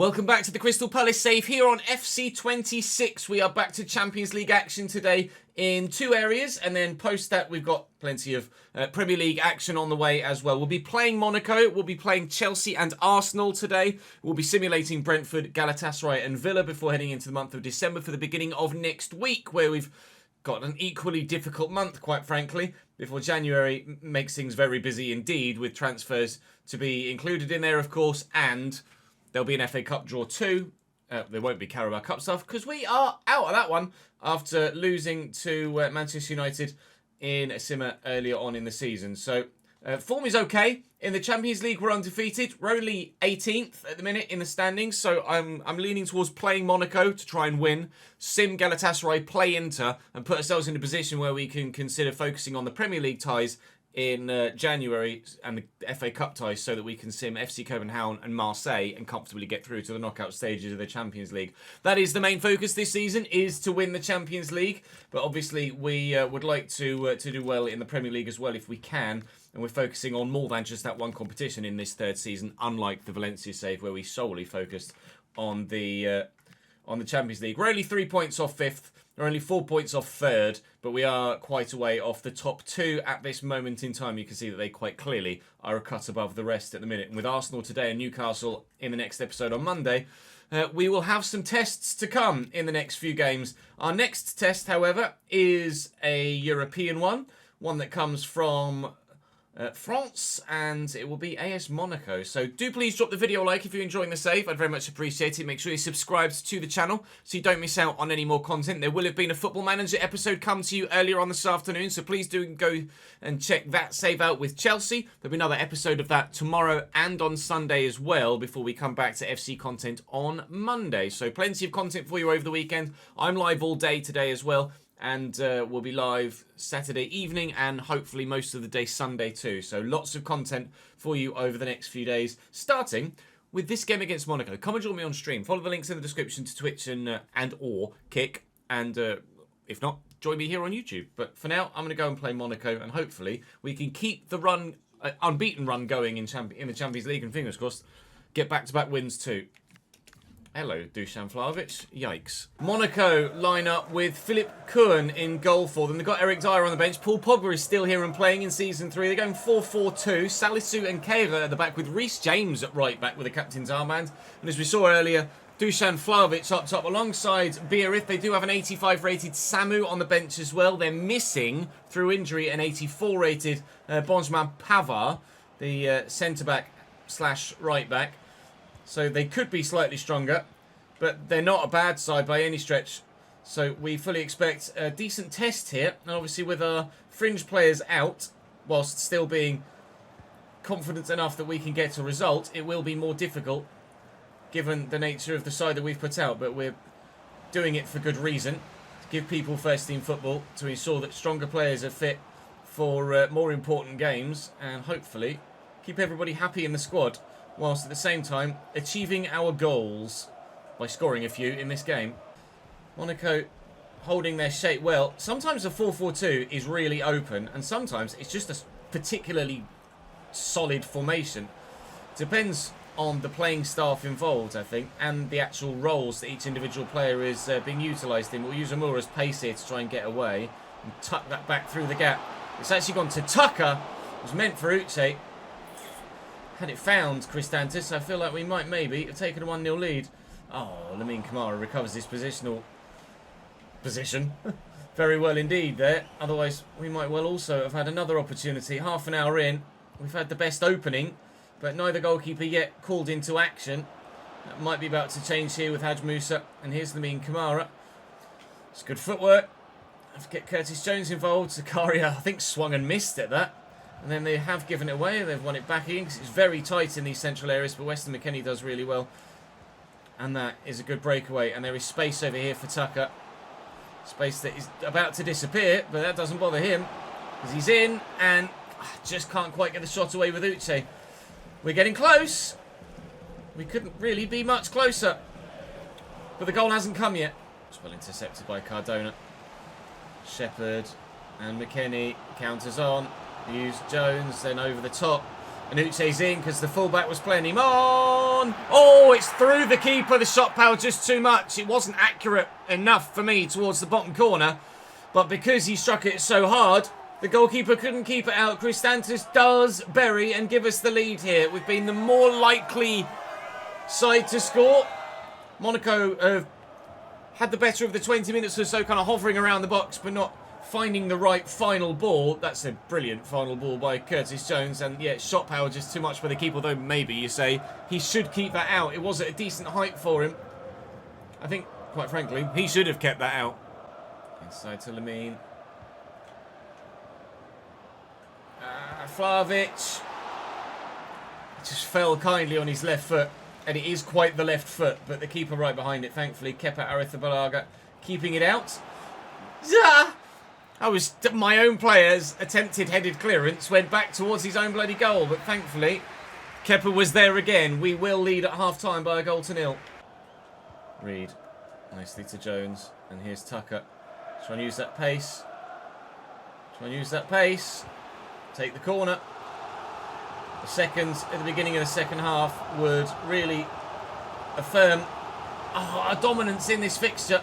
Welcome back to the Crystal Palace Save here on FC26. We are back to Champions League action today in two areas, and then post that we've got plenty of Premier League action on the way as well. We'll be playing Monaco, we'll be playing Chelsea and Arsenal today. We'll be simulating Brentford, Galatasaray and Villa before heading into the month of December for the beginning of next week, where we've got an equally difficult month, quite frankly, before January makes things very busy indeed, with transfers to be included in there, of course, and there'll be an FA Cup draw too. There won't be Carabao Cup stuff because we are out of that one after losing to Manchester United in a simmer earlier on in the season. So form is okay. In the Champions League, we're undefeated. We're only 18th at the minute in the standings, so I'm leaning towards playing Monaco to try and win. Sim Galatasaray, play Inter, and put ourselves in a position where we can consider focusing on the Premier League ties in January and the FA Cup ties, so that we can sim FC Copenhagen and Marseille and comfortably get through to the knockout stages of the Champions League. That is the main focus this season, is to win the Champions League, but obviously we would like to do well in the Premier League as well if we can, and we're focusing on more than just that one competition in this third season, unlike the Valencia save where we solely focused on the Champions League. We're only 3 points off 5th. We're only 4 points off 3rd, but we are quite a way off the top 2 at this moment in time. You can see that they quite clearly are a cut above the rest at the minute. And with Arsenal today and Newcastle in the next episode on Monday, we will have some tests to come in the next few games. Our next test, however, is a European one that comes from France, and it will be AS Monaco. So do please drop the video a like if you're enjoying the save. I'd very much appreciate it. Make sure you're subscribed to the channel so you don't miss out on any more content. There will have been a Football Manager episode come to you earlier on this afternoon, so please do go and check that save out with Chelsea. There'll be another episode of that tomorrow and on Sunday as well before we come back to FC content on Monday. So plenty of content for you over the weekend. I'm live all day today as well. And we'll be live Saturday evening and hopefully most of the day Sunday too. So lots of content for you over the next few days, starting with this game against Monaco. Come and join me on stream. Follow the links in the description to Twitch and or Kick. And if not, join me here on YouTube. But for now, I'm going to go and play Monaco, and hopefully we can keep the run, unbeaten run going in the Champions League, and fingers crossed, get back-to-back wins too. Hello, Dusan Vlahovic. Yikes. Monaco line up with Philip Kuhn in goal for them. They've got Eric Dyer on the bench. Paul Pogba is still here and playing in Season 3. They're going 4-4-2. Salisu and Kehrer at the back with Reece James at right back with the captain's armband. And as we saw earlier, Dusan Vlahovic up top alongside Beerith. They do have an 85 rated Samu on the bench as well. They're missing, through injury, an 84 rated Bonjman Pavard, the centre-back / right back. So they could be slightly stronger, but they're not a bad side by any stretch. So we fully expect a decent test here. And obviously with our fringe players out, whilst still being confident enough that we can get a result, it will be more difficult given the nature of the side that we've put out. But we're doing it for good reason, to give people first team football, to ensure that stronger players are fit for more important games, and hopefully keep everybody happy in the squad, whilst at the same time achieving our goals by scoring a few in this game. Monaco holding their shape well. Sometimes a 4-4-2 is really open, and sometimes it's just a particularly solid formation. Depends on the playing staff involved, I think, and the actual roles that each individual player is being utilised in. We'll use Amura's pace here to try and get away and tuck that back through the gap. It's actually gone to Tucker. It was meant for Uche. Had it found Christantis, I feel like we might maybe have taken a 1-0 lead. Oh, Lamine Camara recovers his position very well indeed there. Otherwise, we might well also have had another opportunity. Half an hour in, we've had the best opening, but neither goalkeeper yet called into action. That might be about to change here with Haj Musa. And here's Lamine Camara. It's good footwork. Have to get Curtis Jones involved. Zakaria, I think, swung and missed at that. And then they have given it away. They've won it back in because it's very tight in these central areas. But Weston McKennie does really well. And that is a good breakaway. And there is space over here for Tucker. Space that is about to disappear. But that doesn't bother him, because he's in and just can't quite get the shot away with Uche. We're getting close. We couldn't really be much closer. But the goal hasn't come yet. It's well intercepted by Cardona. Shepherd and McKennie counters on. Use Jones, then over the top. And Uche's in because the fullback was playing him on. Oh, it's through the keeper. The shot power just too much. It wasn't accurate enough for me towards the bottom corner. But because he struck it so hard, the goalkeeper couldn't keep it out. Christantis does bury and give us the lead here. We've been the more likely side to score. Monaco had the better of the 20 minutes or so, kind of hovering around the box, but not finding the right final ball. That's a brilliant final ball by Curtis Jones. And yeah, shot power just too much for the keeper, although maybe you say he should keep that out. It was at a decent height for him. I think, quite frankly, he should have kept that out. Inside to Lamine. Vlahovic just fell kindly on his left foot, and it is quite the left foot, but the keeper right behind it, thankfully. Kepa Arrizabalaga keeping it out. My own player's attempted headed clearance went back towards his own bloody goal, but thankfully Kepa was there again. We will lead at half-time by a 1-0. Reed, nicely to Jones, and here's Tucker. Try and use that pace. Take the corner. The seconds at the beginning of the second half would really affirm our dominance in this fixture.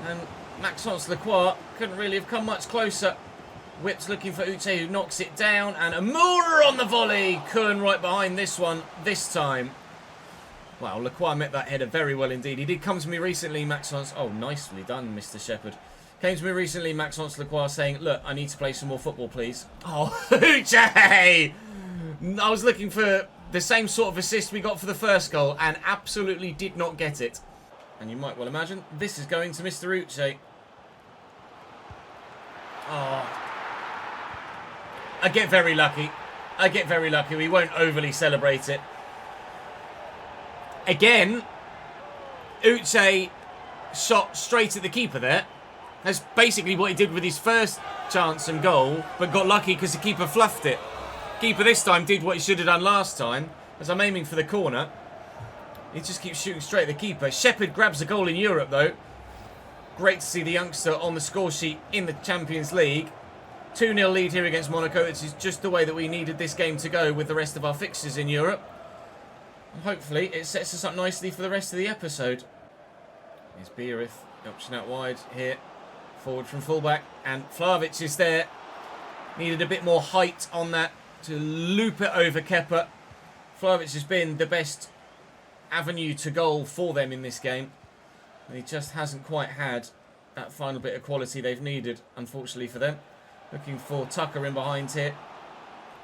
And Maxence Lacroix couldn't really have come much closer. Whips looking for Uche, who knocks it down. And Amoura on the volley. Kuhn right behind this one this time. Wow, Lacroix met that header very well indeed. He did come to me recently, Maxence. Oh, nicely done, Mr. Shepherd. Came to me recently, Maxence Lacroix, saying, look, I need to play some more football, please. Oh, Uche! I was looking for the same sort of assist we got for the first goal and absolutely did not get it. And you might well imagine this is going to Mr. Uche. Oh. I get very lucky. We won't overly celebrate it. Again, Uche shot straight at the keeper there. That's basically what he did with his first chance and goal, but got lucky because the keeper fluffed it. Keeper this time did what he should have done last time, as I'm aiming for the corner. He just keeps shooting straight at the keeper. Shepherd grabs a goal in Europe, though. Great to see the youngster on the score sheet in the Champions League. 2-0 lead here against Monaco. This is just the way that we needed this game to go with the rest of our fixtures in Europe. And hopefully, it sets us up nicely for the rest of the episode. Here's Beerith, option out wide here. Forward from fullback, and Vlahovic is there. Needed a bit more height on that to loop it over Kepa. Vlahovic has been the best avenue to goal for them in this game. And he just hasn't quite had that final bit of quality they've needed, unfortunately for them. Looking for Tucker in behind here.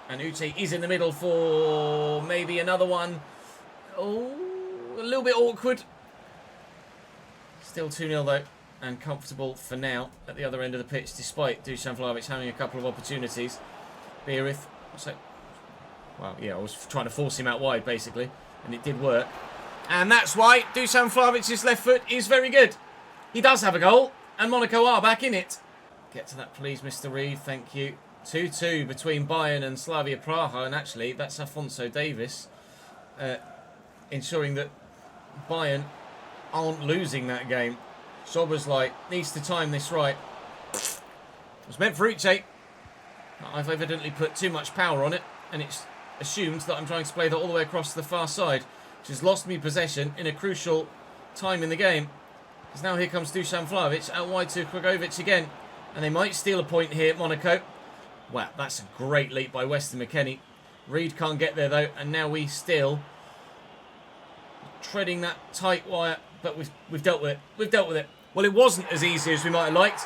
And Uche is in the middle for maybe another one. Oh, a little bit awkward. Still 2-0 though. And comfortable for now at the other end of the pitch, despite Dusan Vlahovic having a couple of opportunities. Beerith, well, yeah, I was trying to force him out wide, basically, and it did work. And that's why Dusan Vlahovic's left foot is very good. He does have a goal, and Monaco are back in it. Get to that, please, Mr. Reed, thank you. 2-2 between Bayern and Slavia Praha, and actually, that's Afonso Davies, ensuring that Bayern aren't losing that game. Sobersley needs to time this right. It was meant for Uche. I've evidently put too much power on it, and it's assumed that I'm trying to play that all the way across the far side, which has lost me possession in a crucial time in the game. Because now here comes Dusan Vlahovic out wide to Kragovic again, and they might steal a point here, Monaco. Wow, that's a great leap by Weston McKennie. Reed can't get there though, and now we still treading that tight wire. But we've dealt with it. Well, it wasn't as easy as we might have liked,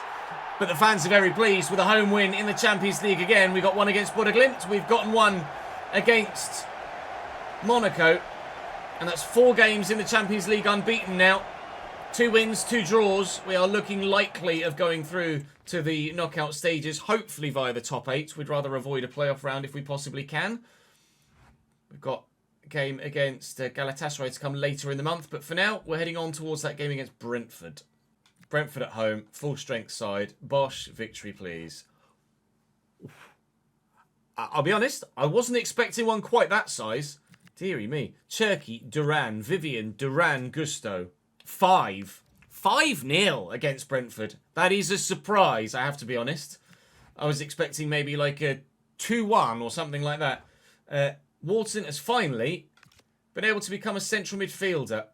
but the fans are very pleased with a home win in the Champions League again. We got one against Bodo Glimt. We've gotten one against Monaco, and that's 4 games in the Champions League unbeaten now. 2 wins, 2 draws. We are looking likely of going through to the knockout stages, hopefully via the top 8. We'd rather avoid a playoff round if we possibly can. We've got game against Galatasaray to come later in the month, but for now we're heading on towards that game against Brentford. Brentford at home, full strength side. Bosch, victory please. I'll be honest, I wasn't expecting one quite that size. Deary me. Cherky, Duran, Vivian, Duran, Gusto. 5-0 against Brentford. That is a surprise, I have to be honest. I was expecting maybe like a 2-1 or something like that. Wharton has finally been able to become a central midfielder.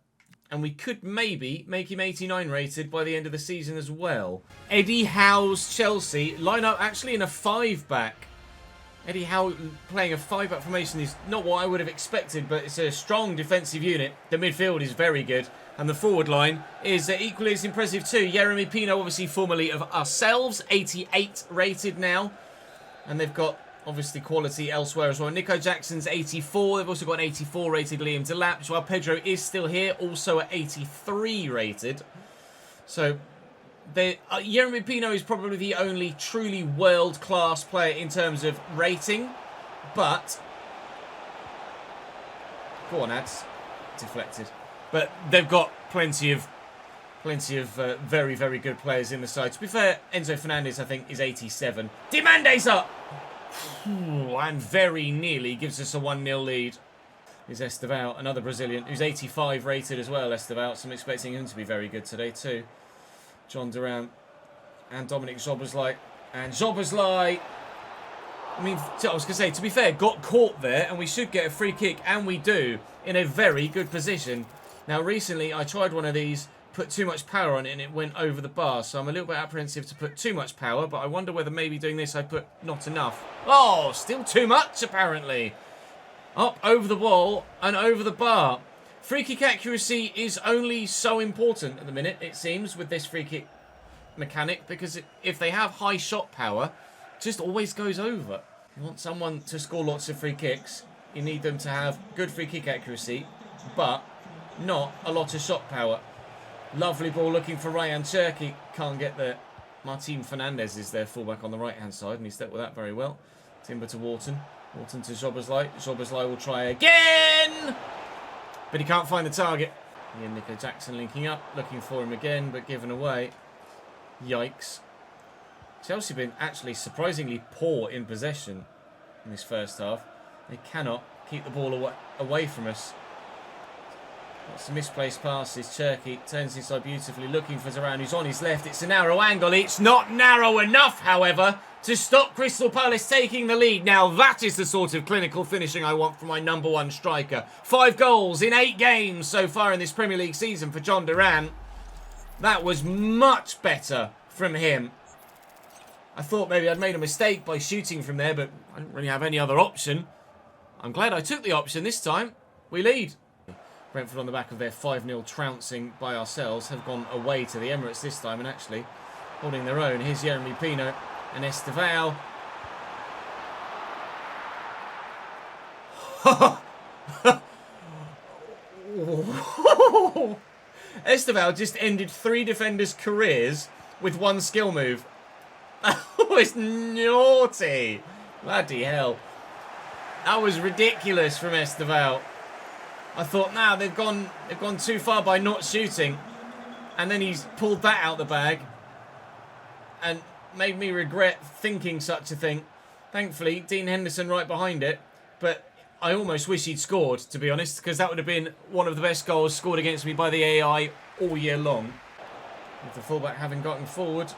And we could maybe make him 89 rated by the end of the season as well. Eddie Howe's Chelsea line up actually in a 5-back. Eddie Howe playing a 5-back formation is not what I would have expected, but it's a strong defensive unit. The midfield is very good. And the forward line is equally as impressive too. Yeremy Pino, obviously formerly of ourselves, 88 rated now. And they've got obviously quality elsewhere as well. Nico Jackson's 84. They've also got an 84 rated Liam Delap. Joao Pedro is still here, also at 83 rated. So Yeremy Pino is probably the only truly world-class player in terms of rating. But go on, ads. Deflected. But they've got plenty of very, very good players in the side. To be fair, Enzo Fernandez, I think, is 87. Demande's up! And very nearly gives us a 1-0 lead. Is Estevao, another Brazilian, who's 85 rated as well, Estevao. So I'm expecting him to be very good today too. John Duran and Dominic Szoboszlai. And Szoboszlai, I mean, I was going to say, to be fair, got caught there, and we should get a free kick, and we do, in a very good position. Now, recently, I tried one of these, put too much power on it, and it went over the bar, so I'm a little bit apprehensive to put too much power, but I wonder whether maybe doing this I put not enough. Oh, still too much, apparently. Up over the wall and over the bar. Free kick accuracy is only so important at the minute, it seems, with this free kick mechanic, because if they have high shot power, it just always goes over. You want someone to score lots of free kicks, you need them to have good free kick accuracy, but not a lot of shot power. Lovely ball looking for Ryan Cherki. Can't get there. Martin Fernandez is their fullback on the right-hand side, and he's dealt with that very well. Timber to Wharton. Wharton to Szoboszlai. Szoboszlai will try again! But he can't find the target. Ian Nico Jackson linking up, looking for him again, but given away. Yikes. Chelsea have been actually surprisingly poor in possession in this first half. They cannot keep the ball away from us. Lots of misplaced passes. Cherki turns inside beautifully, looking for Zoran, who's on his left. It's a narrow angle. It's not narrow enough, however, to stop Crystal Palace taking the lead. Now, that is the sort of clinical finishing I want from my #1 striker. 5 goals in 8 games so far in this Premier League season for John Duran. That was much better from him. I thought maybe I'd made a mistake by shooting from there, but I didn't really have any other option. I'm glad I took the option this time. We lead. Brentford on the back of their 5-0 trouncing by ourselves have gone away to the Emirates this time and actually holding their own. Here's Yeremy Pino and Estevao. Estevao just ended 3 defenders' careers with 1 skill move. Oh, it's naughty. Bloody hell. That was ridiculous from Estevao. I thought, nah, they've gone too far by not shooting. And then he's pulled that out the bag. And made me regret thinking such a thing. Thankfully, Dean Henderson right behind it. But I almost wish he'd scored, to be honest, because that would have been one of the best goals scored against me by the AI all year long. With the fullback having gotten forward.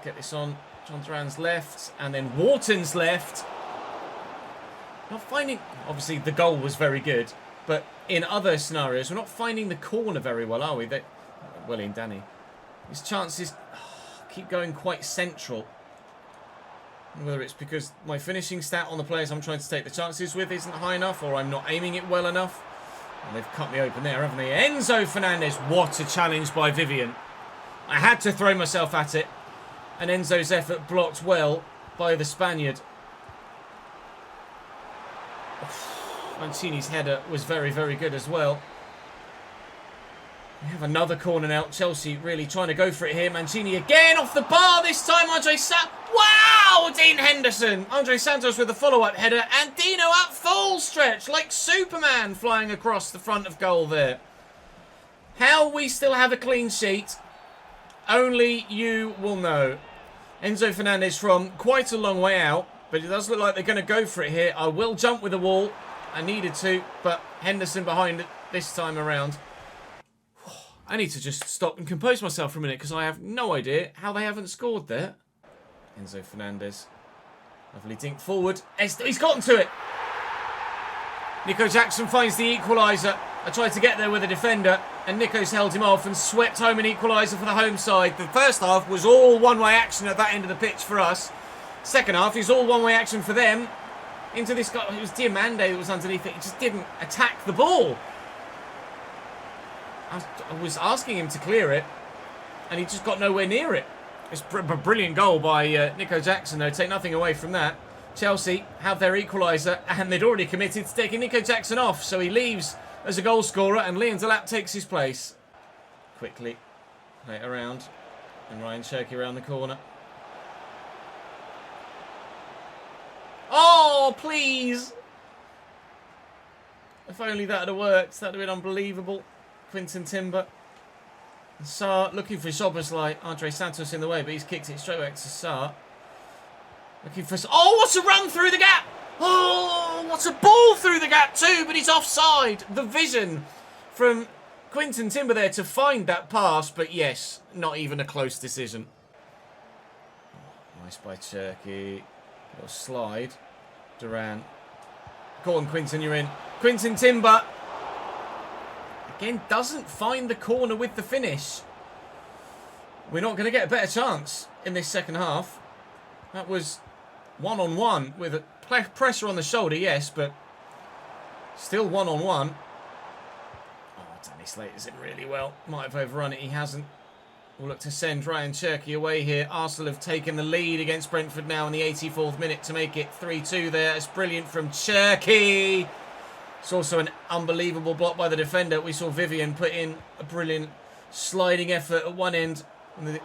Get this on John Duran's left. And then Wharton's left. Not finding... Obviously, the goal was very good. But in other scenarios, we're not finding the corner very well, are we? Well in, Danny. His chances keep going quite central. Whether it's because my finishing stat on the players I'm trying to take the chances with isn't high enough, or I'm not aiming it well enough. And they've cut me open there, haven't they? Enzo Fernandez. What a challenge by Vivian. I had to throw myself at it. And Enzo's effort blocked well by the Spaniard. Mancini's header was very, very good as well. We have another corner now. Chelsea really trying to go for it here. Mancini again off the bar. This time Andre Santos. Wow! Dean Henderson. Andre Santos with a follow-up header. And Dino at full stretch like Superman flying across the front of goal there. How we still have a clean sheet, only you will know. Enzo Fernandez from quite a long way out. But it does look like they're going to go for it here. I will jump with the wall. I needed to, but Henderson behind it this time around. I need to just stop and compose myself for a minute because I have no idea how they haven't scored there. Enzo Fernandez. Lovely dink forward. He's gotten to it. Nico Jackson finds the equaliser. I tried to get there with a defender, and Nico's held him off and swept home an equaliser for the home side. The first half was all one-way action at that end of the pitch for us. Second half is all one-way action for them. Into this guy, it was Diamande that was underneath it. He just didn't attack the ball. I was asking him to clear it, and he just got nowhere near it. It's a brilliant goal by Nico Jackson, though. Take nothing away from that. Chelsea have their equaliser, and they'd already committed to taking Nico Jackson off, so he leaves as a goal scorer, and Leon Delap takes his place. Quickly, play it around, and Ryan Cherky around the corner. Oh, please! If only that had worked, that would have been unbelievable. Quinton Timber. And Sarr looking for Szoboszlai. Andre Santos in the way, but he's kicked it straight back to Sarr. Looking for... Oh, what's a run through the gap! Oh, what's a ball through the gap too, but he's offside. The vision from Quinton Timber there to find that pass, but yes, not even a close decision. Nice by Cherky. Little slide. Duran. Go on, Quinton, you're in. Quinton Timber. Again, doesn't find the corner with the finish. We're not going to get a better chance in this second half. That was one-on-one with a pressure on the shoulder, yes, but still one-on-one. Oh, Danny Slater's in really well. Might have overrun it. He hasn't. We'll look to send Ryan Cherky away here. Arsenal have taken the lead against Brentford now in the 84th minute to make it 3-2 there. It's brilliant from Cherky. It's also an unbelievable block by the defender. We saw Vivian put in a brilliant sliding effort at one end in the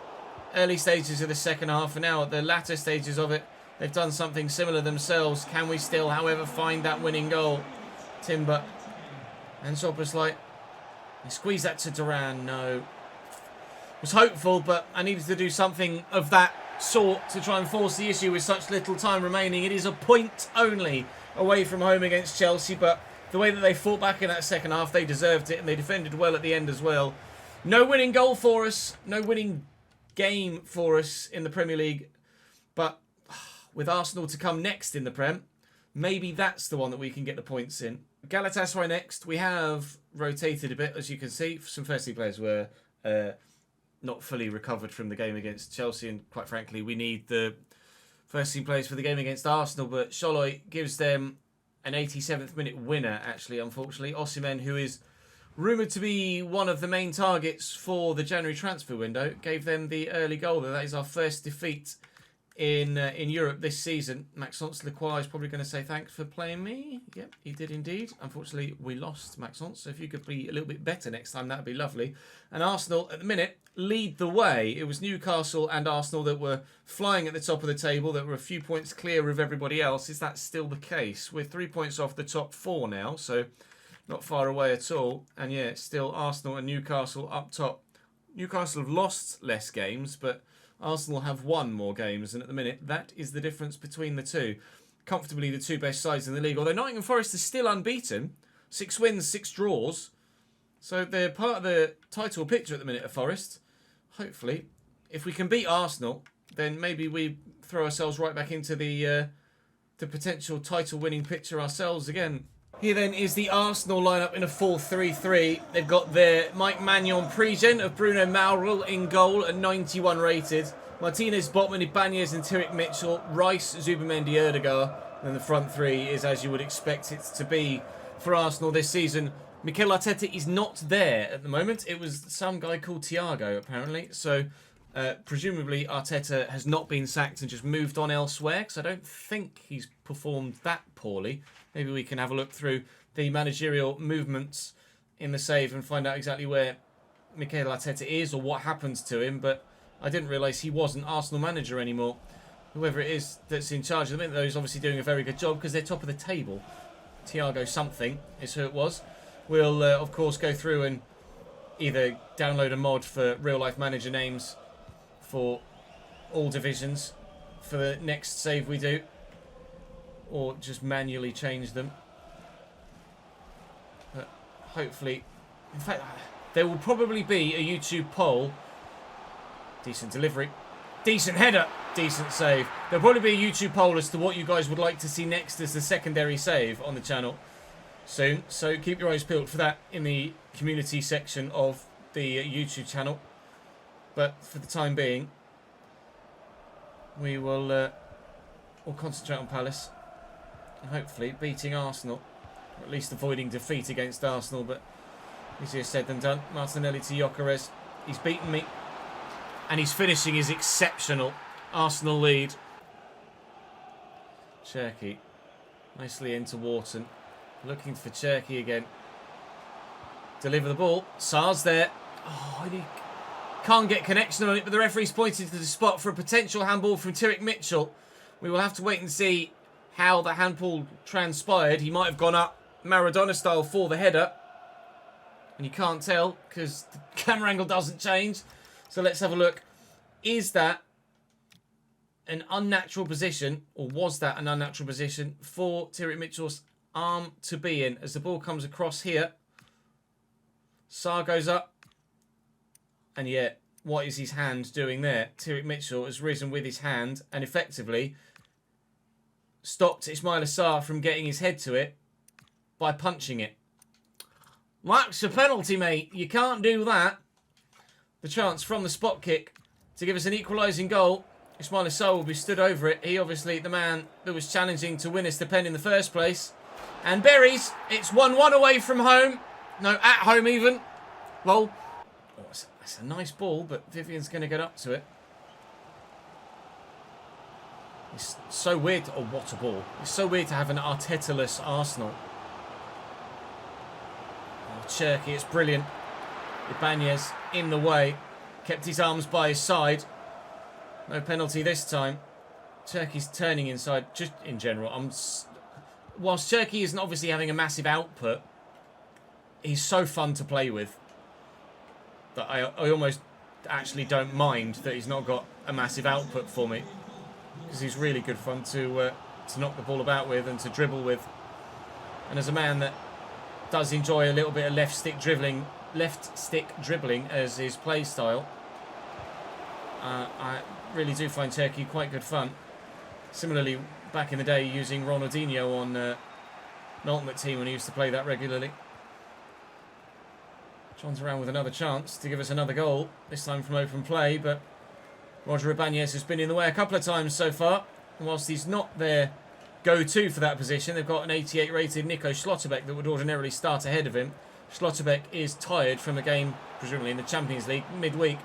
early stages of the second half, and now at the latter stages of it, they've done something similar themselves. Can we still, however, find that winning goal? Timber and Szoboszlai. They squeeze that to Duran. No. Was hopeful, but I needed to do something of that sort to try and force the issue with such little time remaining. It is a point only away from home against Chelsea, but the way that they fought back in that second half, they deserved it, and they defended well at the end as well. No winning goal for us, no winning game for us in the Premier League, but with Arsenal to come next in the Prem, maybe that's the one that we can get the points in. Galatasaray next. We have rotated a bit, as you can see. Some first-team players were not fully recovered from the game against Chelsea, and quite frankly, we need the first-team players for the game against Arsenal, but Szoboszlai gives them an 87th minute winner, actually, unfortunately. Osimhen, who is rumoured to be one of the main targets for the January transfer window, gave them the early goal. That is our first defeat in Europe this season. Maxence Lacroix is probably going to say thanks for playing me. Yep, he did indeed. Unfortunately, we lost, Maxence, so if you could be a little bit better next time, that would be lovely. And Arsenal, at the minute, lead the way. It was Newcastle and Arsenal that were flying at the top of the table, that were a few points clear of everybody else. Is that still the case? We're 3 points off the top four now, so not far away at all. And yeah, still Arsenal and Newcastle up top. Newcastle have lost less games, but Arsenal have won more games, and at the minute, that is the difference between the two. Comfortably the two best sides in the league, although Nottingham Forest is still unbeaten. 6 wins, 6 draws. So they're part of the title picture at the minute of Forest. Hopefully, if we can beat Arsenal, then maybe we throw ourselves right back into the potential title-winning picture ourselves again. Here then is the Arsenal lineup in a 4-3-3. They've got their Mike Maignan pre-gen of Bruno Maurel in goal at 91 rated. Martinez, Botman, Ibanez and Tyrek Mitchell. Rice, Zubimendi, Erdegaard. And the front three is as you would expect it to be for Arsenal this season. Mikel Arteta is not there at the moment. It was some guy called Thiago, apparently. So, presumably, Arteta has not been sacked and just moved on elsewhere, because I don't think he's performed that poorly. Maybe we can have a look through the managerial movements in the save and find out exactly where Mikel Arteta is or what happens to him. But I didn't realise he wasn't Arsenal manager anymore. Whoever it is that's in charge at the minute, though, is obviously doing a very good job because they're top of the table. Thiago something is who it was. We'll, of course, go through and either download a mod for real-life manager names for all divisions for the next save we do, or just manually change them. But hopefully, in fact, there will probably be a YouTube poll. Decent delivery. Decent header. Decent save. There'll probably be a YouTube poll as to what you guys would like to see next as the secondary save on the channel. soon. So keep your eyes peeled for that in the community section of the YouTube channel. But for the time being, we will we'll concentrate on Palace. And hopefully beating Arsenal. Or at least avoiding defeat against Arsenal. But easier said than done. Martinelli to Gyökeres. He's beaten me. And his finishing is exceptional. Arsenal lead. Cherki. Nicely into Wharton. Looking for Cherki again. Deliver the ball. Sarr's there. Oh, and he can't get connection on it, but the referee's pointed to the spot for a potential handball from Tyrick Mitchell. We will have to wait and see how the handball transpired. He might have gone up Maradona style for the header. And you can't tell because the camera angle doesn't change. So let's have a look. Is that an unnatural position, or was that an unnatural position for Tyrick Mitchell's arm to be in? As the ball comes across here, Sarr goes up, and yet, what is his hand doing there? Tyrick Mitchell has risen with his hand and effectively stopped Ismaila Sarr from getting his head to it by punching it. That's a penalty, mate. You can't do that. The chance from the spot kick to give us an equalising goal. Ismaila Sarr will be stood over it. He obviously the man that was challenging to win us the pen in the first place. And buries. It's 1-1 away from home. No, at home even. Well, oh, that's a nice ball, but Vivian's going to get up to it. It's so weird. Oh, what a ball. It's so weird to have an Arteta-less Arsenal. Oh, Cherki, it's brilliant. Ibanez in the way. Kept his arms by his side. No penalty this time. Cherki's turning inside. Just in general, whilst Cherki isn't obviously having a massive output, he's so fun to play with that I almost actually don't mind that he's not got a massive output for me, because he's really good fun to knock the ball about with and to dribble with. And as a man that does enjoy a little bit of left stick dribbling as his play style, I really do find Cherki quite good fun. Similarly, back in the day, using Ronaldinho on an Ultimate Team when he used to play that regularly. John's around with another chance to give us another goal, this time from open play, but Roger Ibanez has been in the way a couple of times so far. And whilst he's not their go-to for that position, they've got an 88 rated Nico Schlotterbeck that would ordinarily start ahead of him. Schlotterbeck is tired from a game, presumably in the Champions League, midweek.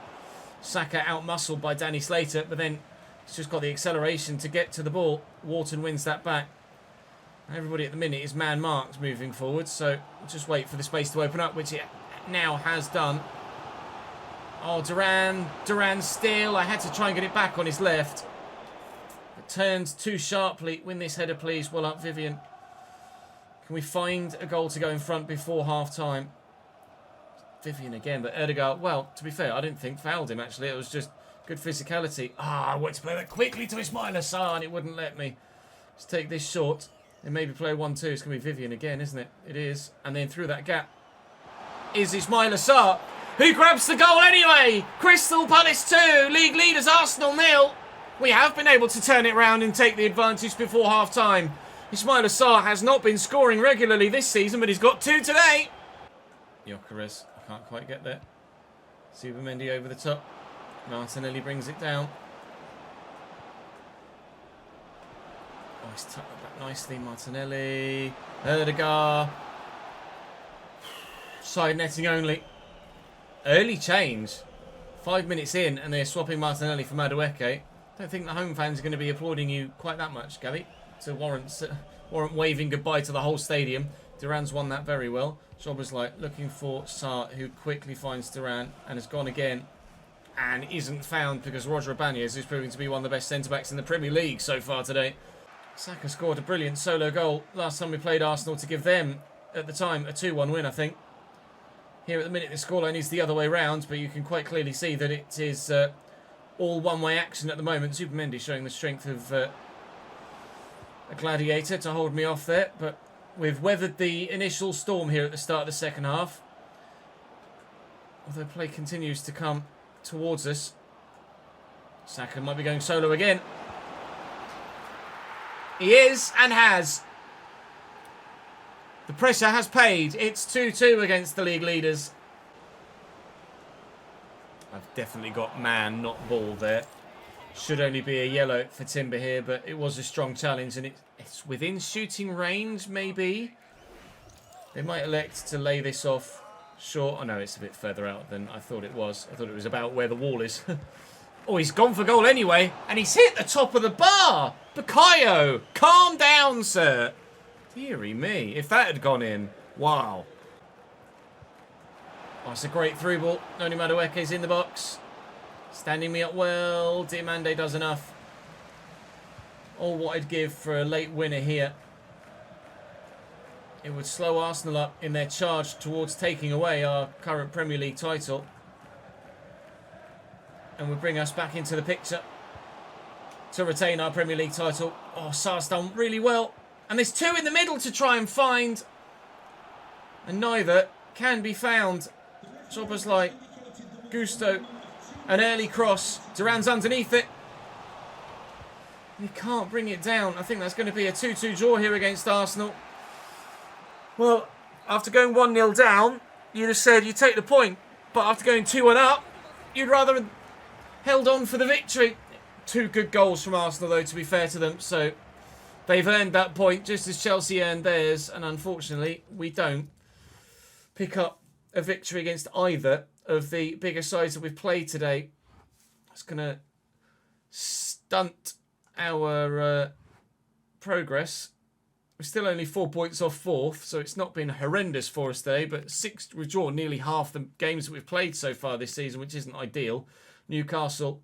Saka out-muscled by Danny Slater, but then he's just got the acceleration to get to the ball. Wharton wins that back. Everybody at the minute is man-marked moving forward, so just wait for the space to open up, which it now has done. Oh, Duran still. I had to try and get it back on his left. It turned too sharply. Win this header, please. Well up, Vivian. Can we find a goal to go in front before half-time? Vivian again, but Erdegaard, well, to be fair, I didn't think fouled him, actually. It was just good physicality. I wanted to play that quickly to Ismaila Sarr, and it wouldn't let me. Let's take this short and maybe play 1-2. It's going to be Vivian again, isn't it? It is. And then through that gap is Ismaila Sarr, who grabs the goal anyway. Crystal Palace 2, league leaders Arsenal 0. We have been able to turn it round and take the advantage before half-time. Ismaila Sarr has not been scoring regularly this season, but he's got 2 today. Gyökeres, I can't quite get there. Zubimendi over the top. Martinelli brings it down. Oh, he's tucked it back nicely. Martinelli. Erdegaard. Side netting only. Early change. 5 minutes in, and they're swapping Martinelli for Madueke. Don't think the home fans are going to be applauding you quite that much, Gabby, to warrant waving goodbye to the whole stadium. Duran's won that very well. Szoboszlai looking for Sarr, who quickly finds Duran and has gone again and isn't found because Roger Ibanez is proving to be one of the best centre-backs in the Premier League so far today. Saka scored a brilliant solo goal last time we played Arsenal to give them, at the time, a 2-1 win, I think. Here at the minute, the scoreline is the other way round, but you can quite clearly see that it is all one-way action at the moment. Zubimendi showing the strength of a gladiator to hold me off there, but we've weathered the initial storm here at the start of the second half. Although play continues to come towards us. Saka might be going solo again. He is and has. The The pressure has paid. It's 2-2 against the league leaders. I've definitely got man, not ball there. Should only be a yellow for Timber here, but it was a strong challenge, and it's within shooting range, maybe. They might elect to lay this off short. Oh, no, it's a bit further out than I thought it was. I thought it was about where the wall is. Oh, he's gone for goal anyway, and he's hit the top of the bar. Bukayo, calm down, sir. Deary me, if that had gone in, wow. Oh, it's a great through ball. Noni Madueke's in the box. Standing me up well. Diamande does enough. All what I'd give for a late winner here. It would slow Arsenal up in their charge towards taking away our current Premier League title. And would bring us back into the picture to retain our Premier League title. Oh, Sar's done really well. And there's two in the middle to try and find. And neither can be found. Choppers like Gusto. An early cross. Duran's underneath it. He can't bring it down. I think that's going to be a 2-2 draw here against Arsenal. Well, after going 1-0 down, you'd have said you take the point. But after going 2-1 up, you'd rather have held on for the victory. Two good goals from Arsenal, though, to be fair to them. So they've earned that point just as Chelsea earned theirs. And unfortunately, we don't pick up a victory against either of the bigger sides that we've played today. It's going to stunt our progress. We're still only 4 points off fourth, so it's not been horrendous for us today, but we've drawn nearly half the games that we've played so far this season, which isn't ideal. Newcastle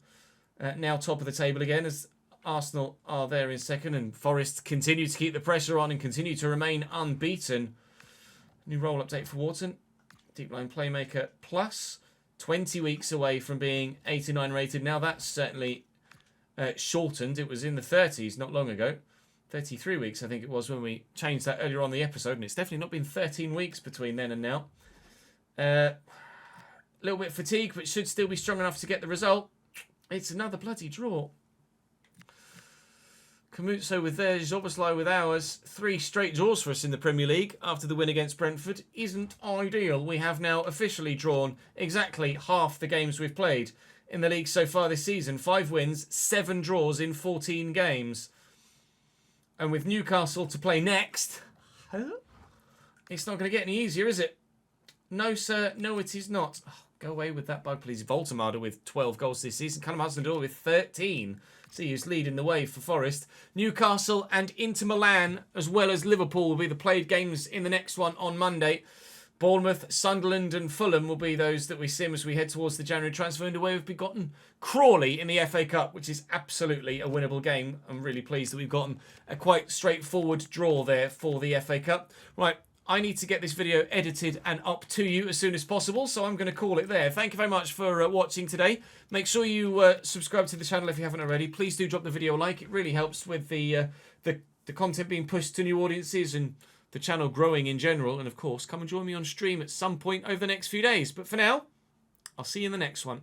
now top of the table again, as Arsenal are there in second, and Forest continue to keep the pressure on and continue to remain unbeaten. New role update for Wharton. Deep line playmaker plus, 20 weeks away from being 89 rated. Now that's certainly shortened. It was in the 30s not long ago. 33 weeks I think it was when we changed that earlier on the episode, and it's definitely not been 13 weeks between then and now. A little bit fatigued, but should still be strong enough to get the result. It's another bloody draw. Camuzzo with theirs, Zoboslai with ours. 3 straight draws for us in the Premier League after the win against Brentford. Isn't ideal. We have now officially drawn exactly half the games we've played in the league so far this season. 5 wins, 7 draws in 14 games. And with Newcastle to play next, it's not going to get any easier, is it? No, sir. No, it is not. Oh, go away with that bug, please. Voltemada with 12 goals this season. Callum Hudson-Odoi with 13. See who's leading the way for Forest. Newcastle and Inter Milan, as well as Liverpool, will be the played games in the next one on Monday. Bournemouth, Sunderland and Fulham will be those that we sim as we head towards the January transfer window, where we've begotten Crawley in the FA Cup, which is absolutely a winnable game. I'm really pleased that we've gotten a quite straightforward draw there for the FA Cup. Right, I need to get this video edited and up to you as soon as possible, so I'm going to call it there. Thank you very much for watching today. Make sure you subscribe to the channel if you haven't already. Please do drop the video a like. It really helps with the content being pushed to new audiences and the channel growing in general. And of course, come and join me on stream at some point over the next few days. But for now, I'll see you in the next one.